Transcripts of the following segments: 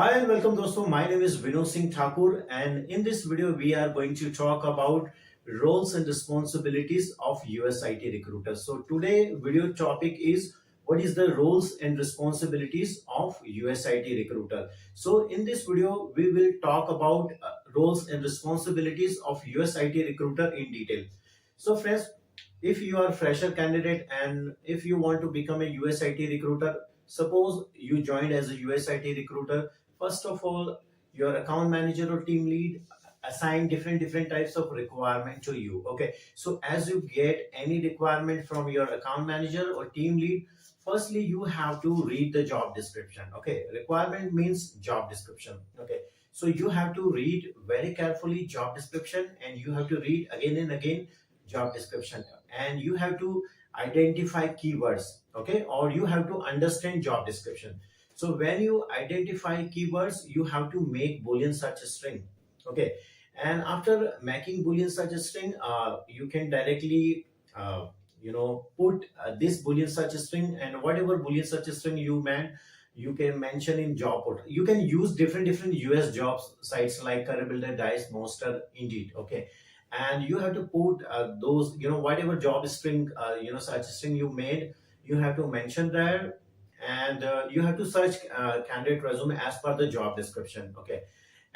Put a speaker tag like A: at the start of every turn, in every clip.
A: Hi and welcome dosto. My name is Vinod Singh Thakur and in this video we are going to talk about roles and responsibilities of USIT recruiters. So today video topic is what is the roles and responsibilities of USIT recruiter. So in this video we will talk about roles and responsibilities of USIT recruiter in detail. So friends, if you are a fresher candidate and if you want to become a USIT recruiter, suppose you joined as a USIT recruiter. First of all, your account manager or team lead assign different types of requirement to you. Okay, so as you get any requirement from your account manager or team lead, firstly you have to read the job description. Okay, requirement means job description. Okay, so you have to read very carefully job description and you have to read again and again job description, and you have to identify keywords. Okay, or you have to understand job description. So when you identify keywords, you have to make Boolean search string. Okay, and after making Boolean search string, you can directly put this Boolean search string, and whatever Boolean search string you you can mention in job portal. You can use different US jobs sites like Career Builder, Dice, Monster, Indeed. Okay, and you have to put those, whatever job string, search string you made, you have to mention there, and you have to search candidate resume as per the job description. Okay,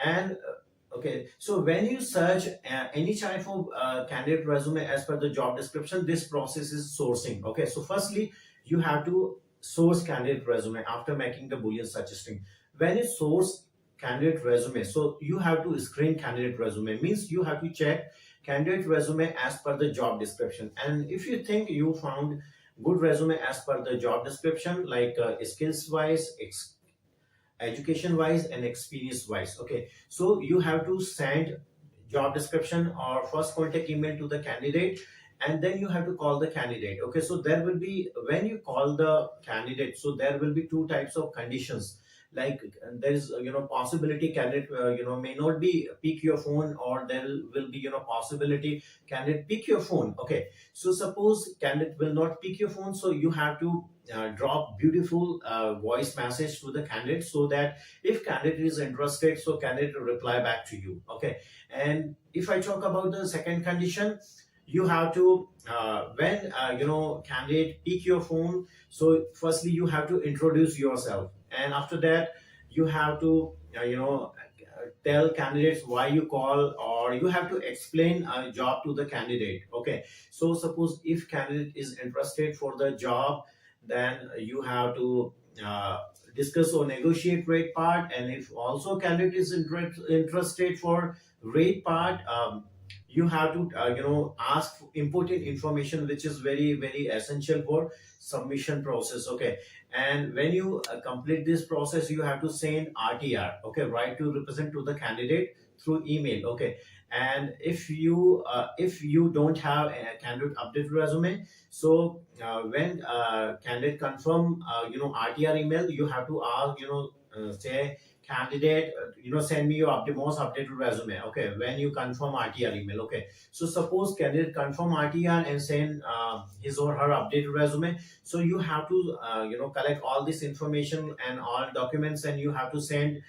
A: and okay, so when you search any type of candidate resume as per the job description, this process is sourcing. Okay, so firstly you have to source candidate resume after making the Boolean search string. When you source candidate resume, so you have to screen candidate resume, means you have to check candidate resume as per the job description. And if you think you found good resume as per the job description, like skills wise, education wise, and experience wise, okay, so you have to send job description or first contact email to the candidate, and then you have to call the candidate. Okay, so there will be, when you call the candidate, so there will be two types of conditions. Like there is possibility candidate may not be pick your phone, or there will be possibility candidate pick your phone. Okay, so suppose candidate will not pick your phone, so you have to drop beautiful voice message to the candidate, so that if candidate is interested, so candidate will reply back to you. Okay, and if I talk about the second condition, you have to when candidate pick your phone, so firstly you have to introduce yourself, and after that you have to tell candidates why you call, or you have to explain a job to the candidate. Okay, so suppose if candidate is interested for the job, then you have to discuss or negotiate rate part, and if also candidate is interested for rate part, you have to ask important information which is very essential for submission process. Okay, and when you complete this process, you have to send RTR. Okay, right to represent to the candidate through email. Okay, and if you don't have a candidate updated resume, so when candidate confirm RTR email, you have to ask, say candidate, send me your most updated resume. Okay, when you confirm RTR email. Okay, so suppose candidate confirm RTR and send his or her updated resume, so you have to collect all this information and all documents, and you have to send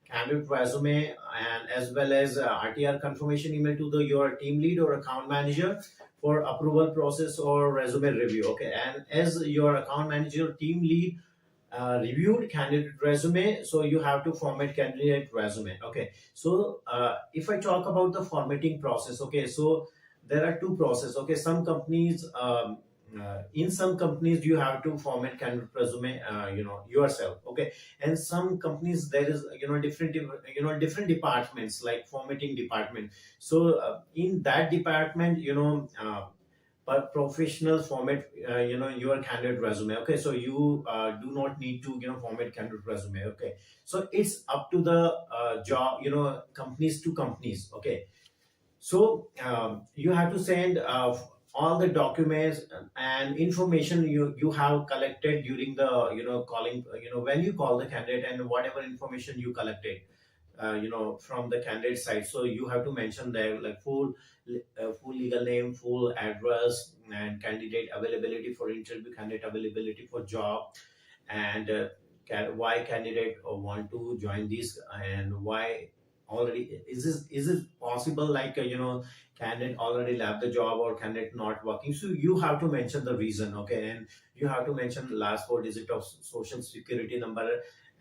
A: candidate resume and as well as RTR confirmation email to your team lead or account manager for approval process or resume review. Okay, and as your account manager team lead reviewed candidate resume, so you have to format candidate resume. Okay, so if I talk about the formatting process, okay, so there are two process. Okay, some companies, in some companies you have to format candidate resume yourself. Okay, and some companies there is different departments like formatting department. So in that department, but professional format your candidate resume. Okay, so you do not need to format candidate resume. Okay, so it's up to the job, companies to companies. Okay, so you have to send all the documents and information you have collected during the calling, when you call the candidate, and whatever information you collected from the candidate side. So you have to mention there like full legal name, full address, and candidate availability for interview, candidate availability for job, and why candidate want to join this, and why already is it possible, like candidate already left the job or candidate not working. So you have to mention the reason, okay, and you have to mention last four digit of social security number,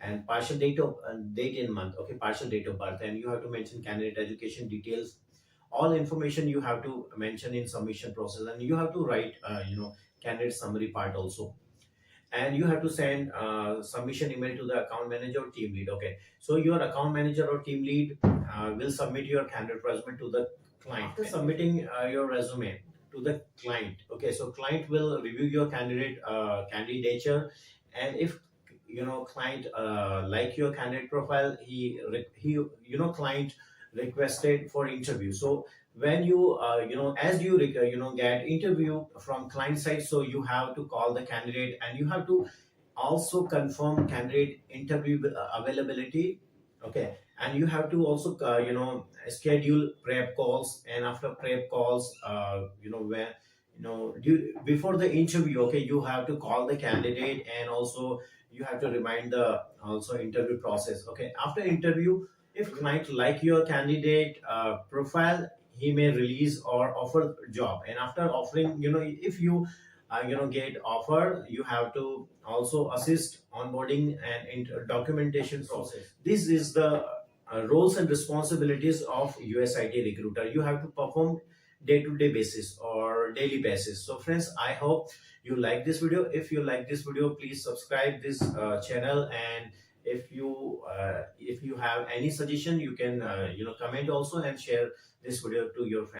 A: and partial date of date in month, okay, partial date of birth, and you have to mention candidate education details. All information you have to mention in submission process, and you have to write candidate summary part also. And you have to send submission email to the account manager or team lead, okay. So your account manager or team lead will submit your candidate resume to the client. After submitting your resume to the client, okay, so client will review your candidature, and if client like your candidate profile, client requested for interview. So when you as you get interview from client side, so you have to call the candidate, and you have to also confirm candidate interview availability, okay. And you have to also schedule prep calls, and after prep calls when before the interview, okay, you have to call the candidate, and also you have to remind the also interview process, okay. After interview, if client like your candidate profile, he may release or offer job. And after offering, if you get offer, you have to also assist onboarding and documentation process. This is the roles and responsibilities of USIT recruiter. You have to perform day-to-day basis or daily basis. So friends, I hope you like this video. If you like this video, please subscribe this channel, and if you have any suggestion, you can comment also, and share this video to your friends.